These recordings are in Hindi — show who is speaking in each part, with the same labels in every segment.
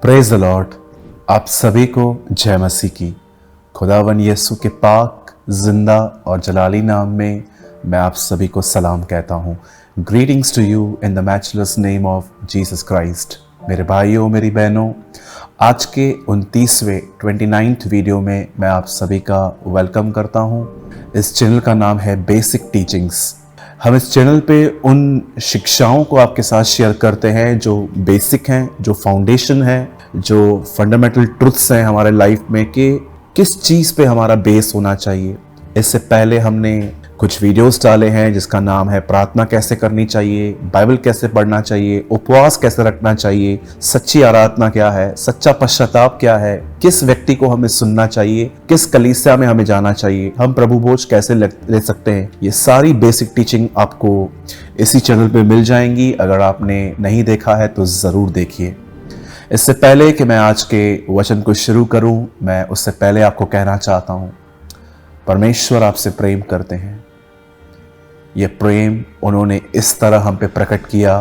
Speaker 1: Praise the Lord. आप सभी को जय मसीह की। खुदावन यीशु के पाक जिंदा और जलाली नाम में मैं आप सभी को सलाम कहता हूँ। Greetings to you in the matchless name of Jesus Christ. मेरे भाइयों, मेरी बहनों, आज के 29वें वीडियो में मैं आप सभी का वेलकम करता हूँ। इस चैनल का नाम है बेसिक टीचिंग्स। हम इस चैनल पे उन शिक्षाओं को आपके साथ शेयर करते हैं जो बेसिक हैं, जो फाउंडेशन है, जो फंडामेंटल ट्रुथ्स हैं हमारे लाइफ में कि किस चीज़ पे हमारा बेस होना चाहिए। इससे पहले हमने कुछ वीडियोस डाले हैं जिसका नाम है प्रार्थना कैसे करनी चाहिए, बाइबल कैसे पढ़ना चाहिए, उपवास कैसे रखना चाहिए, सच्ची आराधना क्या है, सच्चा पश्चाताप क्या है, किस व्यक्ति को हमें सुनना चाहिए, किस कलीसिया में हमें जाना चाहिए, हम प्रभु भोज कैसे ले सकते हैं। ये सारी बेसिक टीचिंग आपको इसी चैनल पे मिल जाएंगी। अगर आपने नहीं देखा है तो ज़रूर देखिए। इससे पहले कि मैं आज के वचन को शुरू करूं, मैं उससे पहले आपको कहना चाहता हूं, परमेश्वर आपसे प्रेम करते हैं। ये प्रेम उन्होंने इस तरह हम पे प्रकट किया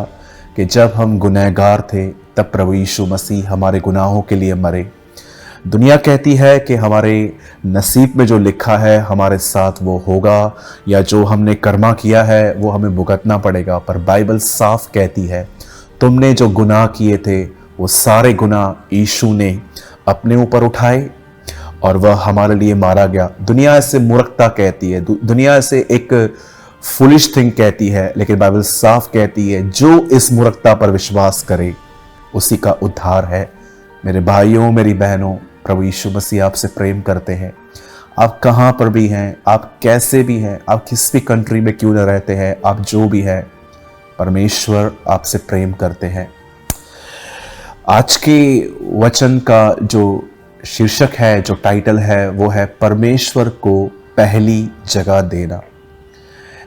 Speaker 1: कि जब हम गुनहगार थे तब प्रभु यीशु मसीह हमारे गुनाहों के लिए मरे। दुनिया कहती है कि हमारे नसीब में जो लिखा है हमारे साथ वो होगा, या जो हमने कर्मा किया है वो हमें भुगतना पड़ेगा। पर बाइबल साफ कहती है तुमने जो गुनाह किए थे वो सारे गुनाह यीशु ने अपने ऊपर उठाए और वह हमारे लिए मारा गया। दुनिया इसे मूर्खता कहती है, दुनिया इसे एक फुलिश थिंग कहती है, लेकिन बाइबल साफ कहती है जो इस मूर्खता पर विश्वास करे उसी का उद्धार है। मेरे भाइयों, मेरी बहनों, प्रभु यीशु मसीह आपसे प्रेम करते हैं। आप कहाँ पर भी हैं, आप कैसे भी हैं, आप किस भी कंट्री में क्यों न रहते हैं, आप जो भी हैं, परमेश्वर आपसे प्रेम करते हैं। आज के वचन का जो शीर्षक है, जो टाइटल है, वो है परमेश्वर को पहली जगह देना।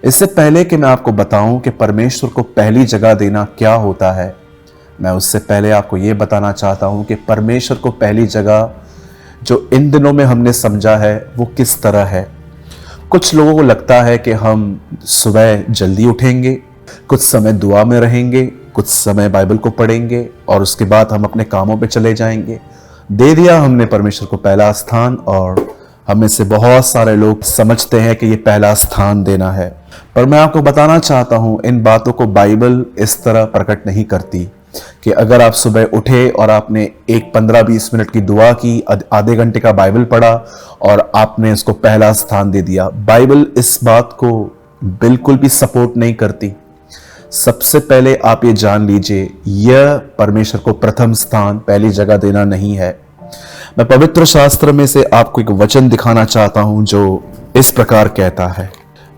Speaker 1: इससे पहले कि मैं आपको बताऊं कि परमेश्वर को पहली जगह देना क्या होता है, मैं उससे पहले आपको ये बताना चाहता हूं कि परमेश्वर को पहली जगह जो इन दिनों में हमने समझा है वो किस तरह है। कुछ लोगों को लगता है कि हम सुबह जल्दी उठेंगे, कुछ समय दुआ में रहेंगे, कुछ समय बाइबल को पढ़ेंगे और उसके बाद हम अपने कामों पे चले जाएंगे। दे दिया हमने परमेश्वर को पहला स्थान, और हमें से बहुत सारे लोग समझते हैं कि ये पहला स्थान देना है। पर मैं आपको बताना चाहता हूं, इन बातों को बाइबल इस तरह प्रकट नहीं करती कि अगर आप सुबह उठे और आपने एक 15-20 मिनट की दुआ की, आधे घंटे का बाइबल पढ़ा और आपने इसको पहला स्थान दे दिया। बाइबल इस बात को बिल्कुल भी सपोर्ट नहीं करती। सबसे पहले आप ये जान लीजिए, यह परमेश्वर को प्रथम स्थान, पहली जगह देना नहीं है। मैं पवित्र शास्त्र में से आपको एक वचन दिखाना चाहता हूं जो इस प्रकार कहता है।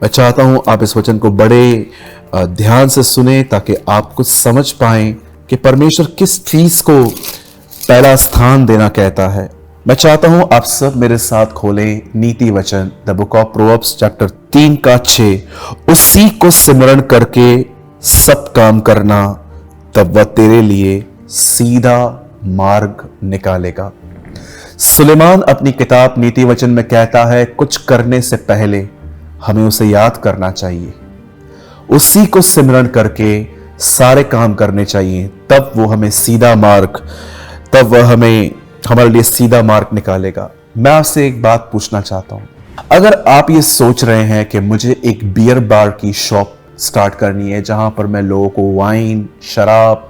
Speaker 1: मैं चाहता हूं आप इस वचन को बड़े ध्यान से सुने ताकि आप कुछ समझ पाएं कि परमेश्वर किस चीज को पहला स्थान देना कहता है। मैं चाहता हूं आप सब मेरे साथ खोलें नीति वचन, the book of proverbs chapter 3:6। उसी को सिमरण करके सब काम करना, तब वह तेरे लिए सीधा मार्ग निकालेगा। सुलेमान अपनी किताब नीति वचन में कहता है कुछ करने से पहले हमें उसे याद करना चाहिए, उसी को सिमरण करके सारे काम करने चाहिए, तब वो हमें सीधा मार्ग, तब वह हमें हमारे लिए सीधा मार्ग निकालेगा। मैं आपसे एक बात पूछना चाहता हूं, अगर आप ये सोच रहे हैं कि मुझे एक बियर बार की शॉप स्टार्ट करनी है जहां पर मैं लोगों को वाइन, शराब,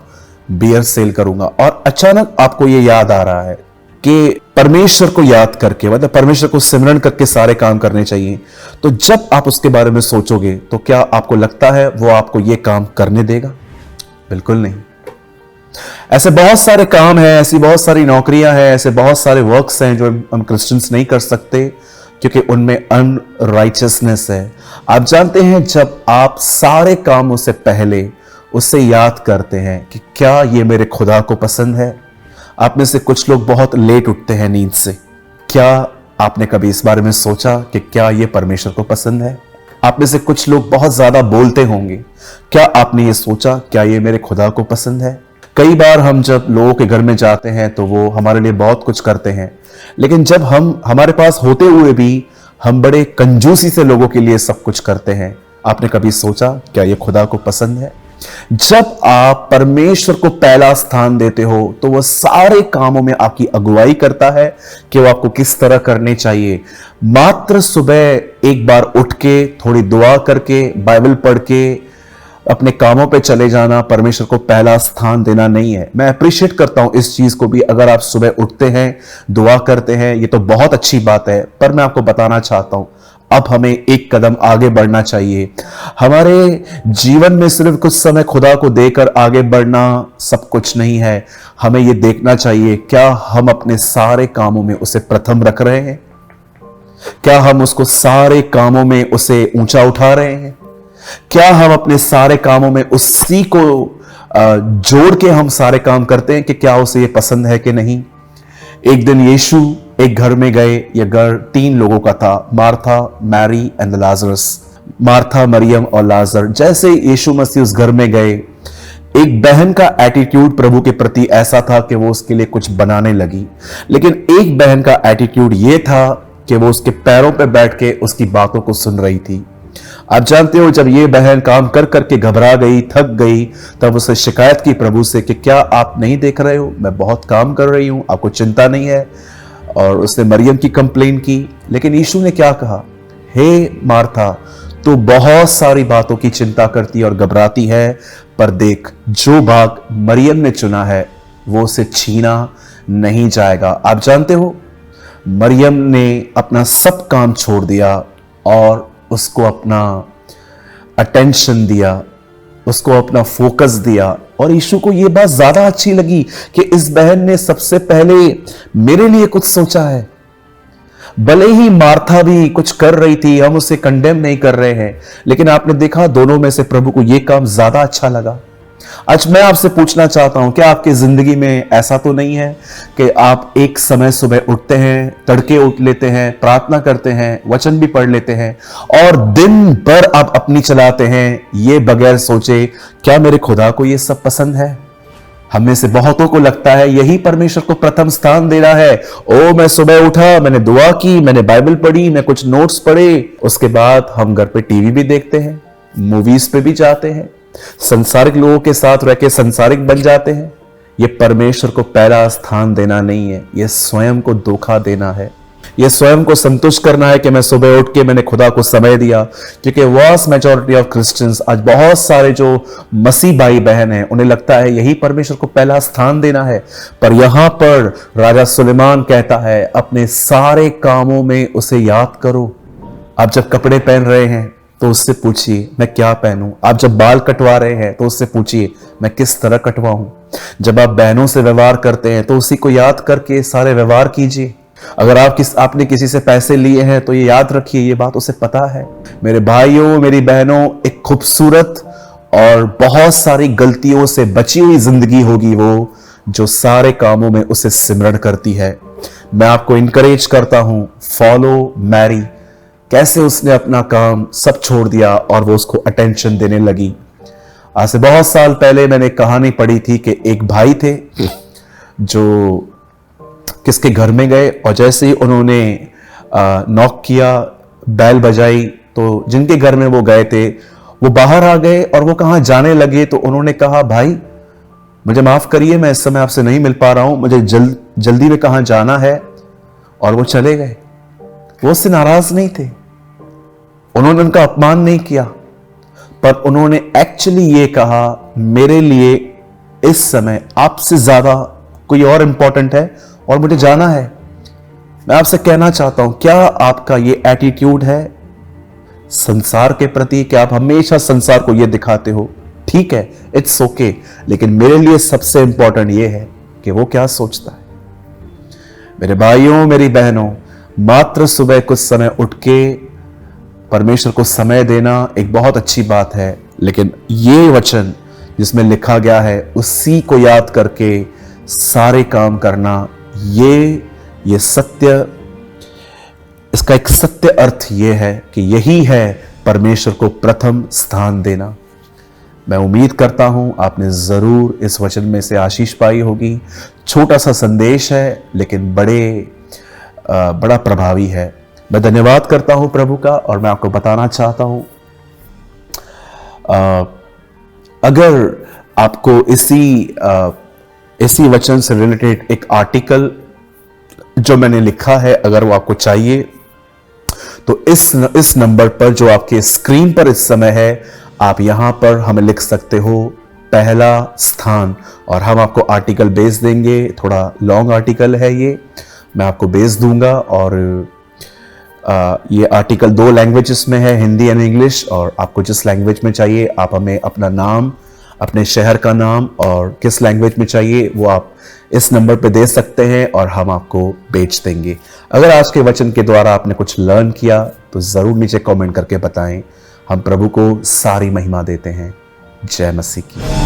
Speaker 1: बियर सेल करूंगा, और अचानक आपको ये याद आ रहा है कि परमेश्वर को याद करके, मतलब परमेश्वर को सिमरण करके सारे काम करने चाहिए, तो जब आप उसके बारे में सोचोगे तो क्या आपको लगता है वो आपको ये काम करने देगा? बिल्कुल नहीं। ऐसे बहुत सारे काम हैं, ऐसी बहुत सारी नौकरियां हैं, ऐसे बहुत सारे वर्क्स हैं जो हम क्रिश्चियंस नहीं कर सकते क्योंकि उनमें अनराइचियसनेस है। आप जानते हैं, जब आप सारे कामों से पहले उससे याद करते हैं कि क्या ये मेरे खुदा को पसंद है। आप में से कुछ लोग बहुत लेट उठते हैं नींद से। क्या आपने कभी इस बारे में सोचा कि क्या ये परमेश्वर को पसंद है? आप में से कुछ लोग बहुत ज्यादा बोलते होंगे। क्या आपने ये सोचा क्या ये मेरे खुदा को पसंद है? कई बार हम जब लोगों के घर में जाते हैं तो वो हमारे लिए बहुत कुछ करते हैं, लेकिन जब हमारे पास होते हुए भी हम बड़े कंजूसी से लोगों के लिए सब कुछ करते हैं। आपने कभी सोचा क्या ये खुदा को पसंद है? जब आप परमेश्वर को पहला स्थान देते हो तो वह सारे कामों में आपकी अगुवाई करता है कि वो आपको किस तरह करने चाहिए। मात्र सुबह एक बार उठ के थोड़ी दुआ करके बाइबल पढ़ के अपने कामों पे चले जाना परमेश्वर को पहला स्थान देना नहीं है। मैं अप्रिशिएट करता हूं इस चीज को भी, अगर आप सुबह उठते हैं दुआ करते हैं ये तो बहुत अच्छी बात है, पर मैं आपको बताना चाहता हूं अब हमें एक कदम आगे बढ़ना चाहिए। हमारे जीवन में सिर्फ कुछ समय खुदा को देकर आगे बढ़ना सब कुछ नहीं है। हमें यह देखना चाहिए क्या हम अपने सारे कामों में उसे प्रथम रख रहे हैं, क्या हम उसको सारे कामों में उसे ऊंचा उठा रहे हैं, क्या हम अपने सारे कामों में उसी को जोड़ के हम सारे काम करते हैं कि क्या उसे ये पसंद है कि नहीं। एक दिन यीशु एक घर में गए, यह घर 3 लोगों का था, Martha, Mary and Lazarus. Martha, मरियम और लाजर। जैसे यीशु मसीह उस घर में गए, एक बहन का एटीट्यूड प्रभु के प्रति ऐसा था कि वो उसके लिए कुछ बनाने लगी, लेकिन एक बहन का एटीट्यूड ये था कि वो उसके पैरों पर बैठ के उसकी बातों को सुन रही थी। आप जानते हो जब ये बहन काम कर करके घबरा गई, थक गई, तब उसे शिकायत की प्रभु से कि क्या आप नहीं देख रहे हो मैं बहुत काम कर रही हूं, आपको चिंता नहीं है। और उसने मरियम की कंप्लेन की, लेकिन यीशु ने क्या कहा, हे मार्था तू बहुत सारी बातों की चिंता करती और घबराती है, पर देख जो भाग मरियम ने चुना है वो उसे छीना नहीं जाएगा। आप जानते हो मरियम ने अपना सब काम छोड़ दिया और उसको अपना अटेंशन दिया, उसको अपना फोकस दिया। और यीशु को यह बात ज्यादा अच्छी लगी कि इस बहन ने सबसे पहले मेरे लिए कुछ सोचा है। भले ही मार्था भी कुछ कर रही थी, हम उसे कंडेम नहीं कर रहे हैं, लेकिन आपने देखा दोनों में से प्रभु को यह काम ज्यादा अच्छा लगा। आज मैं आपसे पूछना चाहता हूं, क्या आपकी जिंदगी में ऐसा तो नहीं है कि आप एक समय सुबह उठते हैं, तड़के उठ लेते हैं, प्रार्थना करते हैं, वचन भी पढ़ लेते हैं और दिन भर आप अपनी चलाते हैं ये बगैर सोचे क्या मेरे खुदा को ये सब पसंद है। हम में से बहुतों को लगता है यही परमेश्वर को प्रथम स्थान देना है। ओ मैं सुबह उठा, मैंने दुआ की, मैंने बाइबल पढ़ी, मैं कुछ नोट्स पढ़े, उसके बाद हम घर पे टीवी भी देखते हैं, मूवीज पे भी जाते हैं, संसारिक लोगों के साथ रह के संसारिक बन जाते हैं। यह परमेश्वर को पहला स्थान देना नहीं है, यह स्वयं को धोखा देना है। यह स्वयं को संतुष्ट करना है कि मैं सुबह उठ के मैंने खुदा को समय दिया। क्योंकि वास्ट मेजॉरिटी ऑफ क्रिश्चियंस, आज बहुत सारे जो मसीह भाई बहन हैं, उन्हें लगता है यही परमेश्वर को पहला स्थान देना है। पर यहां पर राजा सुलेमान कहता है अपने सारे कामों में उसे याद करो। आप जब कपड़े पहन रहे हैं तो उससे पूछिए मैं क्या पहनूं। आप जब बाल कटवा रहे हैं तो उससे पूछिए मैं किस तरह कटवाऊं। जब आप बहनों से व्यवहार करते हैं तो उसी को याद करके सारे व्यवहार कीजिए। अगर आपने किसी से पैसे लिए हैं तो ये याद रखिए ये बात उसे पता है। मेरे भाइयों मेरी बहनों, एक खूबसूरत और बहुत सारी गलतियों से बची हुई जिंदगी होगी वो जो सारे कामों में उसे सिमरण करती है। मैं आपको इंकरेज करता हूं, फॉलो मैरी। कैसे उसने अपना काम सब छोड़ दिया और वो उसको अटेंशन देने लगी। आज से बहुत साल पहले मैंने कहानी पढ़ी थी कि एक भाई थे जो किसके घर में गए और जैसे ही उन्होंने नॉक किया, बैल बजाई, तो जिनके घर में वो गए थे वो बाहर आ गए और वो कहां जाने लगे तो उन्होंने कहा भाई मुझे माफ करिए मैं इस समय आपसे नहीं मिल पा रहा हूं, मुझे जल्दी में कहां जाना है। और वो चले गए। वो उससे नाराज नहीं थे, उन्होंने उनका अपमान नहीं किया, पर उन्होंने एक्चुअली ये कहा मेरे लिए इस समय आपसे ज्यादा कोई और इंपॉर्टेंट है और मुझे जाना है। मैं आपसे कहना चाहता हूं क्या आपका ये एटीट्यूड है संसार के प्रति कि आप हमेशा संसार को ये दिखाते हो? ठीक है, इट्स ओके, लेकिन मेरे लिए सबसे इंपॉर्टेंट ये है कि वो क्या सोचता है। मेरे भाइयों मेरी बहनों, मात्र सुबह कुछ समय उठ के परमेश्वर को समय देना एक बहुत अच्छी बात है, लेकिन ये वचन जिसमें लिखा गया है उसी को याद करके सारे काम करना, ये सत्य, इसका एक सत्य अर्थ ये है कि यही है परमेश्वर को प्रथम स्थान देना। मैं उम्मीद करता हूं आपने जरूर इस वचन में से आशीष पाई होगी। छोटा सा संदेश है लेकिन बड़ा प्रभावी है। मैं धन्यवाद करता हूं प्रभु का और मैं आपको बताना चाहता हूं अगर आपको इसी वचन से रिलेटेड एक आर्टिकल जो मैंने लिखा है अगर वो आपको चाहिए तो इस नंबर पर जो आपके स्क्रीन पर इस समय है, आप यहां पर हमें लिख सकते हो पहला स्थान, और हम आपको आर्टिकल भेज देंगे। थोड़ा लॉन्ग आर्टिकल है ये, मैं आपको भेज दूंगा। और ये आर्टिकल 2 लैंग्वेजेस में है, हिंदी एंड इंग्लिश, और आपको जिस लैंग्वेज में चाहिए आप हमें अपना नाम, अपने शहर का नाम और किस लैंग्वेज में चाहिए वो आप इस नंबर पे दे सकते हैं और हम आपको भेज देंगे। अगर आज के वचन के द्वारा आपने कुछ लर्न किया तो जरूर नीचे कमेंट करके बताएं। हम प्रभु को सारी महिमा देते हैं। जय मसीह की।